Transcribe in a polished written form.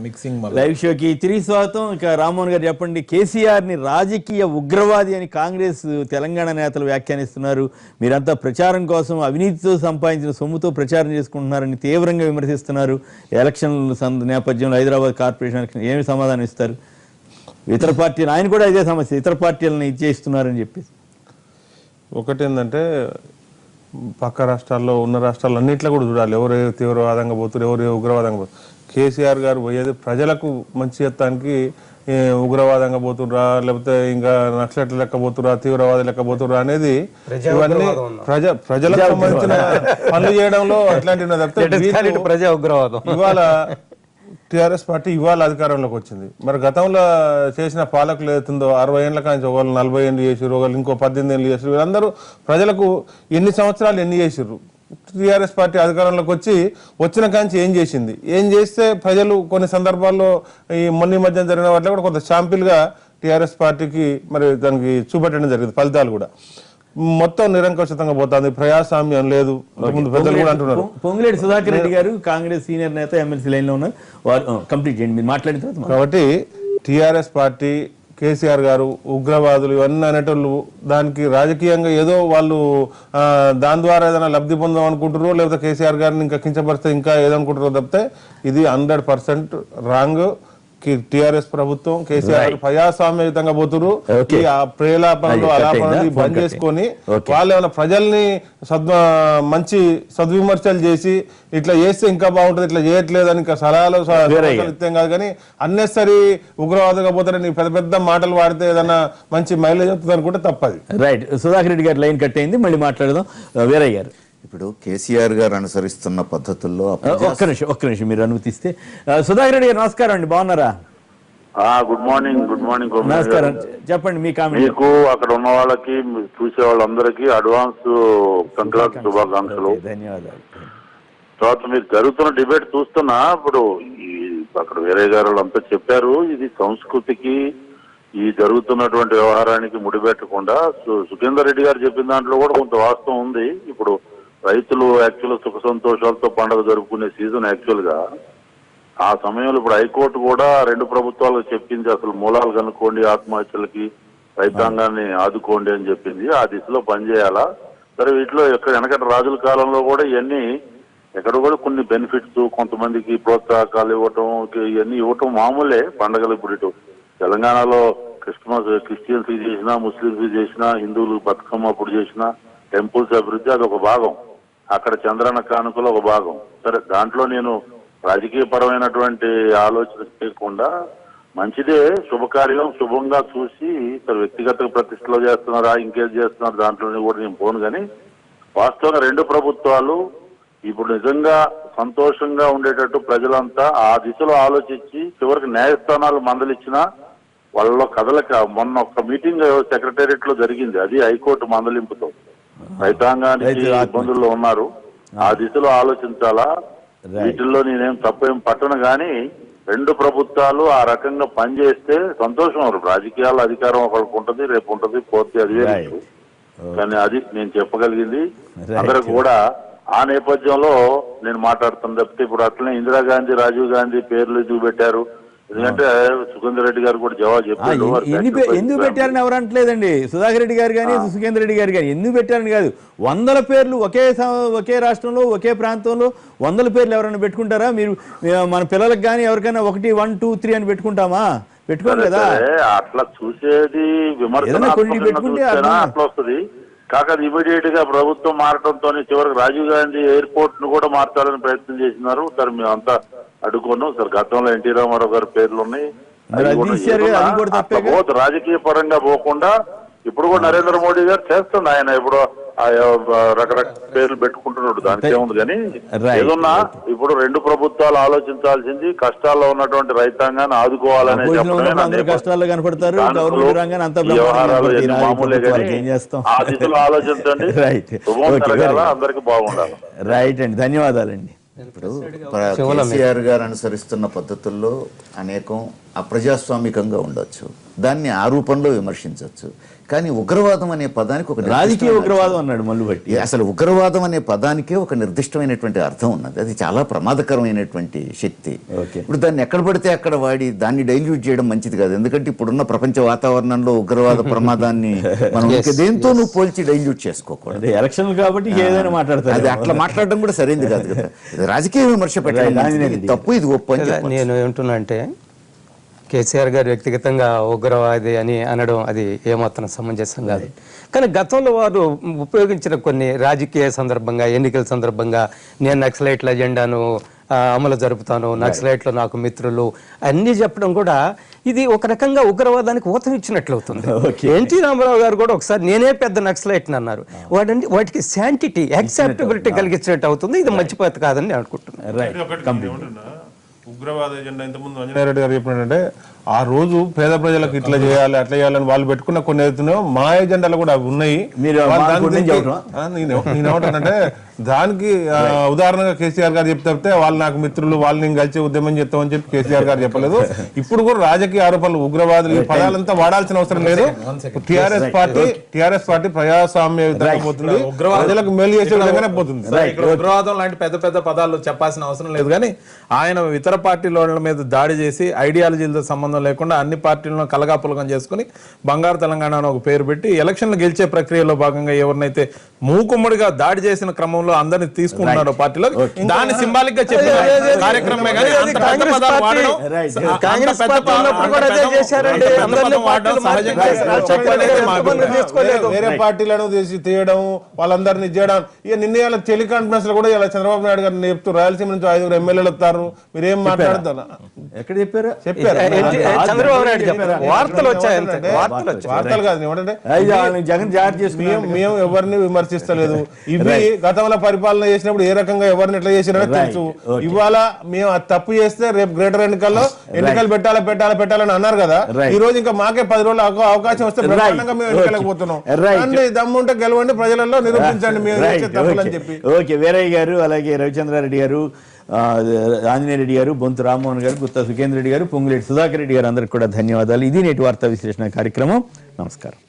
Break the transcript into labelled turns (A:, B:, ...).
A: Live షోకి తిరిగి స్వాగతం. ఇక రామ్మోహన్ గారు చెప్పండి, కేసీఆర్ ని రాజకీయ ఉగ్రవాది అని కాంగ్రెస్ తెలంగాణ నేతలు వ్యాఖ్యానిస్తున్నారు. మీరంతా ప్రచారం కోసం అవినీతితో సంపాదించిన సొమ్ముతో ప్రచారం చేసుకుంటున్నారని తీవ్రంగా విమర్శిస్తున్నారు. ఎలక్షన్ల నేపథ్యంలో హైదరాబాద్ కార్పొరేషన్ ఎలక్షన్ ఏమి సమాధానం ఇస్తారు? ఇతర పార్టీలు ఆయన కూడా ఇదే సమస్య, ఇతర పార్టీలను ఇచ్చేస్తున్నారని చెప్పేసి.
B: ఒకటేంటంటే పక్క రాష్ట్రాల్లో ఉన్న రాష్ట్రాలు అన్నింటిలో కూడా చూడాలి, ఎవరు తీవ్రవాదంగా పోతున్నారు, ఎవరు ఉగ్రవాదంగా పోతున్నారు. కేసీఆర్ గారు పోయేది ప్రజలకు మంచి చేస్తానికి ఉగ్రవాదంగా పోతుర్రా, లేకపోతే ఇంకా నక్సలెట్ల లెక్క పోతుర్రా, తీవ్రవాది లెక్క పోతుర్రా అనేది ఇవన్నీ ప్రజలకు సంబంధించిన పనులు చేయడంలో అట్లాంటి
C: ప్రజా ఉగ్రవాదం.
B: ఇవాళ టీఆర్ఎస్ పార్టీ ఇవాళ అధికారంలోకి వచ్చింది. మరి గతంలో చేసిన పాలకులు ఏతుందో 60 ఏళ్ళ కానీ ఒకళ్ళు 40 ఏళ్ళు చేసారు, ఒకళ్ళు ఇంకో 18 ఏళ్ళు చేసారు. వీళ్ళందరూ ప్రజలకు ఎన్ని సంవత్సరాలు ఎన్ని చేసారు? టీఆర్ఎస్ పార్టీ అధికారంలోకి వచ్చిన కాంచి ఏం చేసింది, ఏం చేస్తే ప్రజలు కొన్ని సందర్భాల్లో ఈ మధ్య జరిగిన వాటిలో కూడా కొంత శాంపిల్గా టీఆర్ఎస్ పార్టీకి మరి దానికి చూపెట్టడం జరిగింది. ఫలితాలు కూడా మొత్తం నిరంకుశంగా పోతుంది, ప్రజాస్వామ్యం లేదు. పెద్దలు కూడా అంటున్నారు.
A: పొంగులేటి సుధాకర్ రెడ్డి గారు కాంగ్రెస్ సీనియర్ నేత, ఎమ్మెల్సీ లైన్ లో ఉన్నారు. వారు కంప్లీట్ చేయండి, మీరు మాట్లాడిన తర్వాత.
B: కాబట్టి టీఆర్ఎస్ పార్టీ, కేసీఆర్ గారు ఉగ్రవాదులు ఇవన్నీ అనేటోళ్ళు దానికి రాజకీయంగా ఏదో వాళ్ళు దాని ద్వారా ఏదైనా లబ్ధి పొందాం అనుకుంటారో, లేకపోతే కేసీఆర్ గారిని ఇంకా కించపరిస్తే ఇంకా ఏదనుకుంటారో తప్పితే ఇది 100% రాంగ్. టీఆర్ఎస్ ప్రభుత్వం, కేసీఆర్ ప్రజాస్వామ్యయుతంగా పోతురు. ఈ ప్రేలాపనలు అలాపనలు బంద్ చేసుకొని వాళ్ళు ఏమైనా ప్రజల్ని మంచి సద్విమర్శలు చేసి ఇట్లా చేస్తే ఇంకా బాగుంటుంది, ఇట్లా చేయట్లేదని సలహాలు ఇస్తాం కాదు. కానీ అన్నెసరీ ఉగ్రవాదంగా పోతారని పెద్ద పెద్ద మాటలు వాడితే ఏదైనా మంచి మైలేజ్ వస్తుంది అనుకుంటే తప్పది.
A: రైట్, సుధాకర్ రెడ్డి గారు లైన్ కట్ అయింది, మళ్ళీ మాట్లాడదాం. వీరయ్య గారు,
D: ఇప్పుడు కేసీఆర్ గారు అనుసరిస్తున్న పద్ధతుల్లో
A: ఒక్క నిమిషం మీరు అనుమతిస్తే. సుధాకర్ రెడ్డి గారు నమస్కారం అండి, బాగున్నారా?
E: Good morning.
A: నమస్కారం, చెప్పండి మీ కామెంట్.
E: మీకు అక్కడ ఉన్న వాళ్ళకి, చూసే వాళ్ళందరికీ అడ్వాన్స్ సంక్రాంతి శుభాకాంక్షలు,
A: ధన్యవాదాలు.
E: తర్వాత మీరు జరుగుతున్న డిబేట్ చూస్తున్నా, ఇప్పుడు అక్కడ వేరే గారు అంతా చెప్పారు, ఇది సంస్కృతికి ఈ జరుగుతున్నటువంటి వ్యవహారానికి ముడిపెట్టకుండా సుఖేందర్ రెడ్డి గారు చెప్పిన దాంట్లో కూడా కొంత వాస్తవం ఉంది. ఇప్పుడు రైతులు యాక్చువల్ సుఖ సంతోషాలతో పండుగ జరుపుకునే సీజన్ యాక్చువల్ గా ఆ సమయంలో ఇప్పుడు హైకోర్టు కూడా 2 ప్రభుత్వాలకు చెప్పింది, అసలు మూలాలు కనుక్కోండి, ఆత్మహత్యలకి రైతాంగాన్ని ఆదుకోండి అని చెప్పింది. ఆ దిశలో పనిచేయాలా? సరే, వీటిలో వెనకటి రాజుల కాలంలో కూడా ఇవన్నీ ఎక్కడ కూడా కొన్ని బెనిఫిట్స్, కొంతమందికి ప్రోత్సాహకాలు ఇవ్వటం, ఇవన్నీ ఇవ్వటం మామూలే పండుగలు. ఇప్పుడు ఇటు తెలంగాణలో క్రిస్టియన్స్ చేసినా, ముస్లింస్ చేసినా, హిందువులు బతుకమ్మ అప్పుడు చేసినా, టెంపుల్స్ అభివృద్ధి అదొక భాగం, అక్కడ చంద్రన్న కానుకలు ఒక భాగం. సరే, దాంట్లో నేను రాజకీయ పరమైనటువంటి ఆలోచన చేయకుండా మంచిదే, శుభకార్యం శుభంగా చూసి సరే వ్యక్తిగత ప్రతిష్టలో చేస్తున్నారా, ఇంకేం చేస్తున్నారు దాంట్లోనే కూడా నేను పోను. కానీ వాస్తవంగా 2 ప్రభుత్వాలు ఇప్పుడు నిజంగా సంతోషంగా ఉండేటట్టు ప్రజలంతా ఆ దిశలో ఆలోచించి చివరికి న్యాయస్థానాలు మందలిచ్చినా వాళ్ళలో కదలక మొన్న ఒక మీటింగ్ సెక్రటేరియట్ లో జరిగింది, అది హైకోర్టు మందలింపుతో. రైతాంగానికి ఇబ్బందుల్లో ఉన్నారు, ఆ దిశలో ఆలోచించాలా. వీటిల్లో నేనేం తప్పేం పట్టను. కానీ 2 ప్రభుత్వాలు ఆ రకంగా పనిచేస్తే సంతోషం. రాజకీయాల అధికారం ఒకరికి ఉంటుంది, రేపు ఉంటుంది, పోతే అది వేరు. కానీ అది నేను చెప్పగలిగింది. అందరికి కూడా ఆ నేపథ్యంలో నేను మాట్లాడుతాను తప్పితే ఇప్పుడు అట్లనే ఇందిరాగాంధీ, రాజీవ్ గాంధీ పేర్లు చూపెట్టారు. ఎందుకంటే సుఖేందర్ రెడ్డి గారు కూడా జవాబు చెప్పారు.
A: ఎందుకు పెట్టారని ఎవరు అంటలేదండి. సుధాకర్ రెడ్డి గారు కానీ సుఖేందర్ రెడ్డి గారు కానీ ఎందుకు పెట్టారని కాదు, 100 పేర్లు ఒకే రాష్ట్రంలో ఒకే ప్రాంతంలో 100 పేర్లు ఎవరైనా పెట్టుకుంటారా? మీరు మన పిల్లలకు కానీ ఎవరికైనా 1, 1, 2, 3 అని పెట్టుకుంటామా? పెట్టుకోండి కదా.
E: అట్లా చూసేది విమర్శన అట్లా వస్తుంది. కాక ఇమీడియట్ గా ప్రభుత్వం మారడంతో చివరికి రాజీవ్ గాంధీ ఎయిర్పోర్ట్ ను కూడా మార్చాలని ప్రయత్నం చేసినారు. సరే, మేమంతా అడుగున్నాం. సరే, గతంలో ఎన్టీ రామారావు గారి పేర్లు ఉన్నాయి. రాజకీయ పరంగా పోకుండా ఇప్పుడు కూడా నరేంద్ర మోడీ గారు చేస్తుంది. ఆయన ఇప్పుడు రకరకాల పేర్లు పెట్టుకుంటున్నాడు, దానికి ఏముంది. కానీ ఏదన్నా ఇప్పుడు 2 ప్రభుత్వాలు ఆలోచించాల్సింది కష్టాల్లో ఉన్నటువంటి రైతాంగాన్ని ఆదుకోవాలనే మామూలే. కానీ ఆ దిశలో ఆలోచించండి, అందరికి బాగుండాలి.
A: రైట్ అండి, ధన్యవాదాలండి.
D: ఇప్పుడు కేసీఆర్ గారు అనుసరిస్తున్న పద్ధతుల్లో అనేకం అప్రజాస్వామికంగా ఉండొచ్చు, దాన్ని ఆ రూపంలో విమర్శించవచ్చు. కానీ ఉగ్రవాదం అనే పదానికి ఒక
A: రాజకీయ ఉగ్రవాదం అన్నాడు మల్లుబట్టి.
D: అసలు ఉగ్రవాదం అనే పదానికే ఒక నిర్దిష్టమైనటువంటి అర్థం ఉన్నది. అది చాలా ప్రమాదకరమైనటువంటి శక్తి. ఇప్పుడు దాన్ని ఎక్కడ పడితే అక్కడ వాడి దాన్ని డైల్యూట్ చేయడం మంచిది కాదు. ఎందుకంటే ఇప్పుడున్న ప్రపంచ వాతావరణంలో ఉగ్రవాద ప్రమాదాన్ని మనం దేంతోనూ పోల్చి డైల్యూట్ చేసుకోకూడదు.
A: ఎలక్షన్ కాబట్టి ఏదైనా మాట్లాడతారు.
D: అది అట్లా మాట్లాడడం కూడా సరైనది కాదు కదా. రాజకీయ విమర్శ పెట్టడం తప్పు, ఇది గొప్ప అని చెప్పాలి.
C: నేను ఏమంటున్నా అంటే కేసీఆర్ గారు వ్యక్తిగతంగా ఉగ్రవాది అని అనడం అది ఏమాత్రం సమంజసం కాదు. కానీ గతంలో వారు ఉపయోగించిన కొన్ని రాజకీయ సందర్భంగా, ఎన్నికల సందర్భంగా నేను నక్సలైట్ల ఎజెండాను అమలు జరుపుతాను, నక్సలైట్లు నాకు మిత్రులు అన్నీ చెప్పడం కూడా ఇది ఒక రకంగా ఉగ్రవాదానికి ఊతం ఇచ్చినట్లు అవుతుంది. ఎన్టీ రామారావు గారు కూడా ఒకసారి నేనే పెద్ద నక్సలైట్ అన్నారు. వాటికి శాంటిటీ, యాక్సెప్టబిలిటీ కలిగించినట్టు అవుతుంది. ఇది మంచి పద్ధతి కాదని నేను అనుకుంటున్నాను.
B: ఉగ్రవాద ఎజెండా ఇంతకుముందు అంజనేయ రెడ్డి గారు చెప్పినట్టే ఆ రోజు పేద ప్రజలకు ఇట్లా చేయాలి అట్లా చేయాలని వాళ్ళు పెట్టుకున్న కొన్ని ఎత్తునో మా ఎజెండాలు కూడా అవి ఉన్నాయి. నేనేమంటానంటే దానికి ఉదాహరణగా కేసీఆర్ గారు చెప్తే వాళ్ళు నాకు మిత్రులు, వాళ్ళని కలిసి ఉద్యమం చేస్తామని చెప్పి కేసీఆర్ గారు చెప్పలేదు. ఇప్పుడు కూడా రాజకీయ ఆరోపణలు, ఉగ్రవాదులు ఈ పదాలంతా వాడాల్సిన అవసరం లేదు. టిఆర్ఎస్ పార్టీ ప్రజాస్వామ్య పోతుంది, ప్రజలకు మేలు చేసే విధంగానే పోతుంది.
F: ఉగ్రవాదం లాంటి పెద్ద పెద్ద పదాలు చెప్పాల్సిన అవసరం లేదు. కానీ ఆయన ఇతర పార్టీల మీద దాడి చేసి ఐడియాలజీలతో సంబంధం లేకుండా అన్ని పార్టీలను కలగాపులగం చేసుకుని బంగారు తెలంగాణ అని ఒక పేరు పెట్టి ఎలక్షన్లు గెలిచే ప్రక్రియలో భాగంగా ఎవరినైతే మూకుమ్మడిగా దాడి చేసిన క్రమంలో అందరిని తీసుకుంటున్నారో పార్టీలో దాన్ని సింబాలిక్ గా చెప్పిన కార్యక్రమమే. కానీ
B: వేరే పార్టీలను తీయడం, వాళ్ళందరినీ చేయడం. ఇక నిన్న టెలి కాన్ఫరెన్స్ లో కూడా ఇలా చంద్రబాబు నాయుడు గారిని చెప్తూ రాయలసీమ నుంచి 5 ఎమ్మెల్యేలు వస్తారు, మీరేం మాట్లాడతారు
A: ఎక్కడ చెప్పారు?
C: చంద్రబాబు నాయుడు చెప్పారు. వార్తలు వచ్చాయి,
B: వార్తలు కాదు. ఏమంటే
A: జగన్ జారీ చేసుకుని
B: మేము ఎవరిని విమర్శిస్తలేదు. ఇవి గతంలో పరిపాలన చేసినప్పుడు ఏ రకంగా ఎవరిని ఎట్లా చేసినా తెలుసు. ఇవాళ మేము అది తప్పు చేస్తే రేపు గ్రేటర్ ఎన్నికల్లో ఎన్నికలు పెట్టాలని అన్నారు కదా. ఈ రోజు ఇంకా మాకే 10 రోజులు అవకాశం వస్తే బ్రహ్మాండంగా మేము ఎన్నికలకు పోతున్నాం. దమ్ముంటే గెలవండి, ప్రజలలో నిరూపించండి మేము తప్పులని చెప్పి.
A: ఓకే, వీరయ్య గారు, అలాగే రవిచంద్రారెడ్డి గారు, ఆంజనేయ రెడ్డి గారు, బొంతు రామ్మోహన్ గారు, గుత్తా సుఖేంద్ర రెడ్డి గారు, పొంగులేటి సుధాకర్ రెడ్డి గారు, అందరికి కూడా ధన్యవాదాలు. ఇది నేటి వార్తా విశ్లేషణ కార్యక్రమం. నమస్కారం.